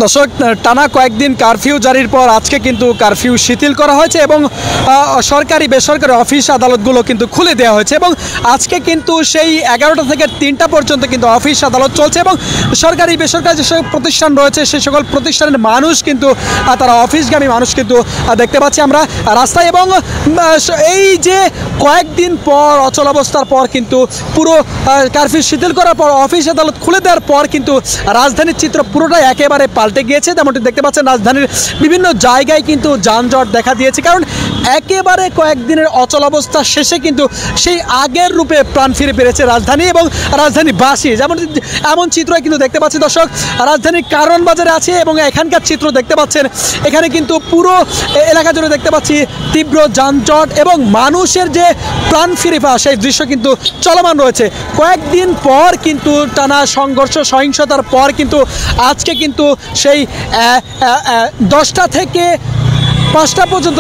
দর্শক টানা কয়েকদিন কারফিউ জারির পর আজকে কিন্তু কারফিউ শিথিল করা হয়েছে এবং সরকারি বেসরকারি অফিস আদালতগুলো কিন্তু খুলে দেওয়া হয়েছে এবং আজকে কিন্তু সেই 11টা থেকে 3টা পর্যন্ত কিন্তু অফিস আদালত চলছে এবং সরকারি বেসরকারি যে সকল প্রতিষ্ঠান রয়েছে সেই সকল প্রতিষ্ঠানের মানুষ কিন্তু তারা অফিসগামী মানুষ কিন্তু দেখতে পাচ্ছি আমরা রাস্তায় এবং এই যে কয়েকদিন পর অচলাবস্থার পর কিন্তু পুরো কারফিউ শিথিল করার পর অফিস আদালত খুলে দেওয়ার পর কিন্তু রাজধানীর চিত্র পুরোটাই একেবারে পাল্টে গিয়েছে। যেমনটি দেখতে পাচ্ছেন রাজধানীর বিভিন্ন জায়গায় কিন্তু যানজট দেখা দিয়েছে, কারণ একেবারে কয়েকদিনের অচলাবস্থা শেষে কিন্তু সেই আগের রূপে প্রাণ ফিরে পেরেছে রাজধানী এবং রাজধানীবাসী। যেমন এমন চিত্র কিন্তু দেখতে পাচ্ছি দর্শক, রাজধানীর কারণ বাজারে আছে এবং এখানকার চিত্র দেখতে পাচ্ছেন, এখানে কিন্তু পুরো এলাকা জুড়ে দেখতে পাচ্ছি তীব্র যানজট এবং মানুষের যে প্রাণ ফিরে পাওয়া সেই দৃশ্য কিন্তু চলমান রয়েছে। কয়েকদিন পর কিন্তু টানা সংঘর্ষ সহিংসতার পর কিন্তু আজকে কিন্তু সেই 10টা থেকে 5টা পর্যন্ত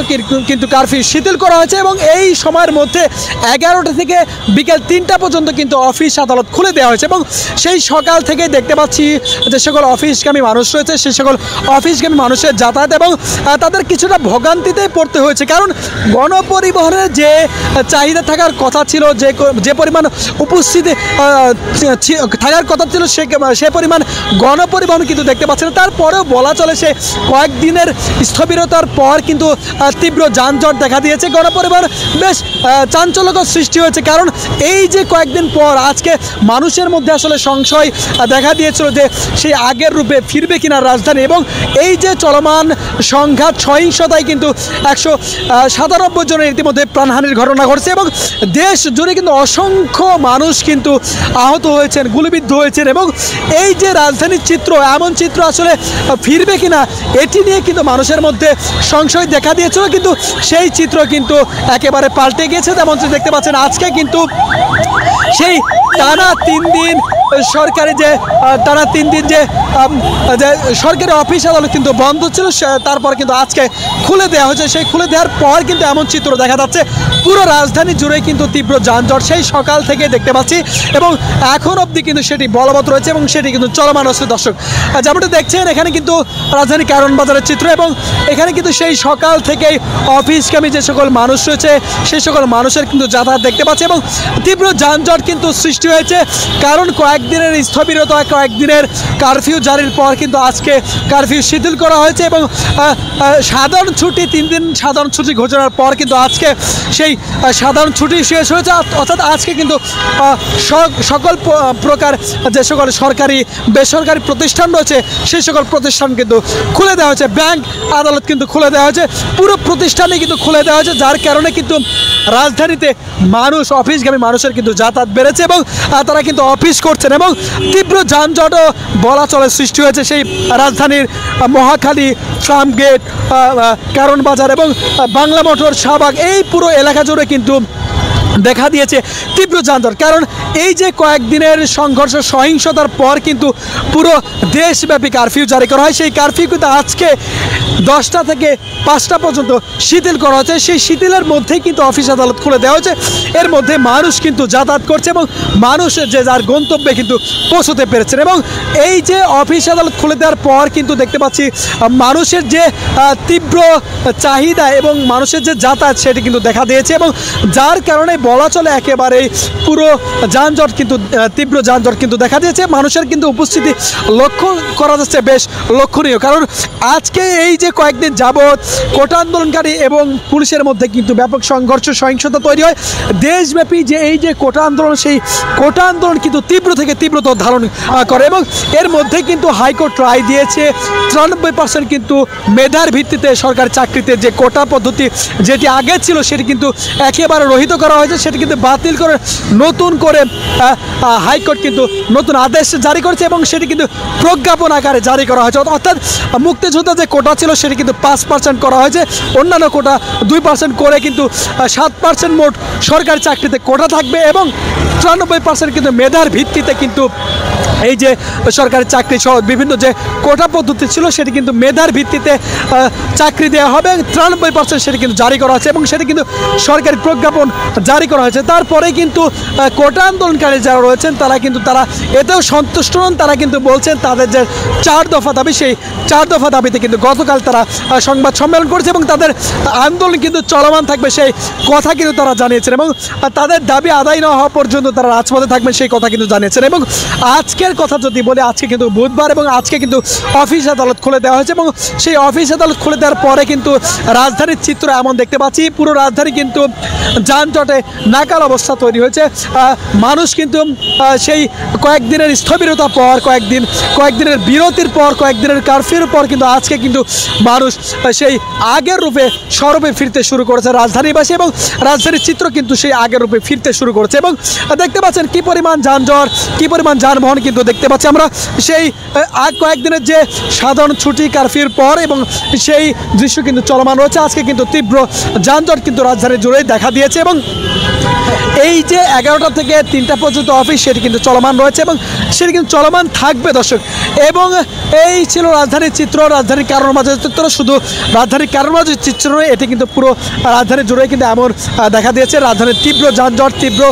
কিন্তু কারফিউ শিথিল করা হয়েছে এবং এই সময়ের মধ্যে 11টা থেকে বিকেল 3টা পর্যন্ত কিন্তু অফিস আদালত খুলে দেওয়া হয়েছে এবং সেই সকাল থেকে দেখতে পাচ্ছি যে সকল অফিসগামী মানুষ রয়েছে সেই সকল অফিসগামী মানুষের যাতায়াত এবং তাদের কিছুটা ভোগান্তিতে পড়তে হয়েছে, কারণ গণপরিবহনের যে চাহিদা থাকার কথা ছিল, যে পরিমাণ উপস্থিতি থাকার কথা ছিল সে পরিমাণ গণপরিবহন কিন্তু দেখতে পাচ্ছে না। তারপরেও বলা চলে সে কয়েকদিনের স্থবিরতার পর কিন্তু তীব্র যানজট দেখা দিয়েছে, গণপরিবহন বেশ চাঞ্চল্যকর সৃষ্টি হয়েছে, কারণ এই যে কয়েকদিন পর আজকে মানুষের মধ্যে আসলে সংশয় দেখা দিয়েছিল যে সেই আগের রূপে ফিরবে কিনা রাজধানী এবং এই যে চলমান সংঘাত সহিংসতায় কিন্তু 197 জনের ইতিমধ্যে প্রাণহানির ঘটনা ঘটছে এবং দেশ জুড়ে কিন্তু অসংখ্য মানুষ কিন্তু আহত হয়েছেন, গুলিবিদ্ধ হয়েছেন এবং এই যে রাজধানীর চিত্র, এমন চিত্র আসলে ফিরবে কিনা এটি নিয়ে কিন্তু মানুষের মধ্যে সংশয় দেখা দিয়েছিল, কিন্তু সেই চিত্র কিন্তু একেবারে পাল্টে গিয়েছে। যেমন দেখতে পাচ্ছেন আজকে কিন্তু সেই টানা 3 দিন সরকারি যে সরকারি অফিস আদালত কিন্তু বন্ধ ছিল, তারপর কিন্তু আজকে খুলে দেওয়া হয়েছে। সেই খুলে দেওয়ার পর কিন্তু এমন চিত্র দেখা যাচ্ছে পুরো রাজধানী জুড়ে কিন্তু তীব্র যানজট সেই সকাল থেকে দেখতে পাচ্ছি এবং এখন অবধি কিন্তু সেটি বলবৎ রয়েছে এবং সেটি কিন্তু চলমান হচ্ছে। দর্শক যেমনটি দেখছেন এখানে কিন্তু রাজধানী কারণ বাজারের চিত্র এবং এখানে কিন্তু সেই সকাল থেকেই অফিসগামী যে সকল মানুষ রয়েছে সেই সকল মানুষের কিন্তু যাতায়াত দেখতে পাচ্ছে এবং তীব্র যানজট কিন্তু সৃষ্টি হয়েছে, কারণ কয়েকদিনের স্থবিরতা, কয়েকদিনের কারফিউ জারির পর কিন্তু আজকে কারফিউ শিথিল করা হয়েছে এবং সাধারণ ছুটি 3 দিন সাধারণ ছুটি ঘোষণার পর কিন্তু আজকে সেই সাধারণ ছুটি শেষ হয়েছে, অর্থাৎ আজকে কিন্তু সকল প্রকার যে সকল সরকারি বেসরকারি প্রতিষ্ঠান রয়েছে সেই সকল প্রতিষ্ঠান কিন্তু খুলে দেওয়া হয়েছে, ব্যাংক আদালত কিন্তু খুলে দেওয়া হয়েছে, পুরো প্রতিষ্ঠানই কিন্তু খুলে দেওয়া হয়েছে, যার কারণে কিন্তু রাজধানীতে মানুষ অফিসগামী মানুষের কিন্তু যাতায়াত বেড়েছে এবং তারা কিন্তু অফিস করছেন এবং তীব্র যানজটও বলা চলে সৃষ্টি হয়েছে সেই রাজধানীর মহাখালী, ফার্মগেট, কারণ বাজার এবং বাংলা মোটর, শাহবাগ এই পুরো এলাকা জুড়ে কিন্তু দেখা দিয়েছে তীব্র যানজট, কারণ এই যে কয়েকদিনের সংঘর্ষ সহিংসতার পর কিন্তু পুরো দেশব্যাপী কারফিউ জারি করা হয়। সেই কারফিউ কিন্তু আজকে 10টা থেকে 5টা পর্যন্ত শিথিল করা হয়েছে। সেই শিথিলের মধ্যেই কিন্তু অফিস আদালত খুলে দেওয়া হয়েছে, এর মধ্যে মানুষ কিন্তু যাতায়াত করছে এবং মানুষ যে যার গন্তব্যে কিন্তু পৌঁছতে পেরেছেন এবং এই যে অফিস আদালত খুলে দেওয়ার পর কিন্তু দেখতে পাচ্ছি মানুষের যে তীব্র চাহিদা এবং মানুষের যে যাতায়াত সেটি কিন্তু দেখা দিয়েছে এবং যার কারণে বলা চলে একেবারে পুরো যানজট কিন্তু তীব্র যানজট কিন্তু দেখা দিয়েছে। মানুষের কিন্তু উপস্থিতি লক্ষ্য করা যাচ্ছে বেশ লক্ষণীয়, কারণ আজকে এই যে কয়েকদিন যাবৎ কোটা আন্দোলনকারী এবং পুলিশের মধ্যে কিন্তু ব্যাপক সংঘর্ষ সহিংসতা তৈরি হয় দেশব্যাপী, যে এই যে কোটা আন্দোলন সেই কোটা আন্দোলন কিন্তু তীব্র থেকে তীব্রতর ধারণ করে এবং এর মধ্যে কিন্তু হাইকোর্ট রায় দিয়েছে 93% কিন্তু মেধার ভিত্তিতে সরকারি চাকরিতে যে কোটা পদ্ধতি যেটি আগে ছিল সেটি কিন্তু একেবারে রহিত করা হয়েছে, সেটি কিন্তু বাতিল করে নতুন করে হাইকোর্ট কিন্তু নতুন আদেশ জারি করেছে এবং সেটি কিন্তু প্রজ্ঞাপন আকারে জারি করা হয়েছে, অর্থাৎ মুক্তিযোদ্ধা যে কোটা ছিল সেটি কিন্তু 5% করা হয়েছে, অন্যান্য কোটা 2% করে কিন্তু 7% মোট সরকারি চাকরিতে কোটা থাকবে এবং 93% কিন্তু মেধার ভিত্তিতে কিন্তু এই যে সরকারি চাকরি সহ বিভিন্ন যে কোটা পদ্ধতি ছিল সেটি কিন্তু মেধার ভিত্তিতে চাকরি দেওয়া হবে, 93% সেটি কিন্তু জারি করা হয়েছে এবং সেটি কিন্তু সরকারি প্রজ্ঞাপন জারি করা হয়েছে। তারপরে কিন্তু কোটা আন্দোলনকারী যারা রয়েছেন তারা এতেও সন্তুষ্ট নন। তারা কিন্তু বলছেন তাদের যে 4 দফা দাবি, সেই 4 দফা দাবিতে কিন্তু গতকাল তারা সংবাদ সম্মেলন করেছে এবং তাদের আন্দোলন কিন্তু চলমান থাকবে সেই কথা কিন্তু তারা জানিয়েছেন এবং তাদের দাবি আদায় না হওয়া পর্যন্ত তারা রাজপথে থাকবেন সেই কথা কিন্তু জানিয়েছেন। এবং আজকের কথা যদি বলি, আজকে কিন্তু বুধবার এবং আজকে কিন্তু অফিস আদালত খুলে দেওয়া হয়েছে এবং সেই অফিস আদালত খুলে দেওয়ার পরে কিন্তু রাজধানীর চিত্র এমন দেখতে পাচ্ছি। পুরো রাজধানী কিন্তু যানজটে নাকাল অবস্থা তৈরি হয়েছে। মানুষ কিন্তু সেই কয়েকদিনের স্থবিরতার পর, কয়েকদিনের বিরতির পর, কয়েকদিনের কারফিউর পর কিন্তু আজকে কিন্তু মানুষ সেই আগের রূপে সরবে ফিরতে শুরু করেছে রাজধানীবাসী এবং রাজধানীর চিত্র কিন্তু সেই আগের রূপে ফিরতে শুরু করেছে এবং দেখতে পাচ্ছেন কী পরিমাণ যানজট, কী পরিমাণ যানবাহন কিন্তু দেখতে পাচ্ছি আমরা সেই কয়েকদিনের যে সাধারণ ছুটি কারফিউর পর এবং সেই দৃশ্য কিন্তু চলমান রয়েছে। আজকে কিন্তু তীব্র যানজট কিন্তু রাজধানী জুড়েই দেখা দিয়েছে এবং এই যে 11টা থেকে 3টা পর্যন্ত অফিস সেটি কিন্তু চলমান রয়েছে এবং সেটি কিন্তু চলমান থাকবে দর্শক। এবং এই ছিল রাজধানীর চিত্র, রাজধানীর কারণ মাঝে চিত্র, শুধু রাজধানীর কারণ মাঝে চিত্র নয়, এটি কিন্তু পুরো রাজধানী জুড়ে কিন্তু এমন দেখা দিয়েছে। রাজধানীর তীব্র যানজট, তীব্র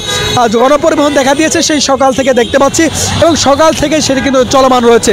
গণপরিবহন দেখা দিয়েছে সেই সকাল থেকে দেখতে পাচ্ছি এবং সকাল থেকে সেটি কিন্তু চলমান রয়েছে।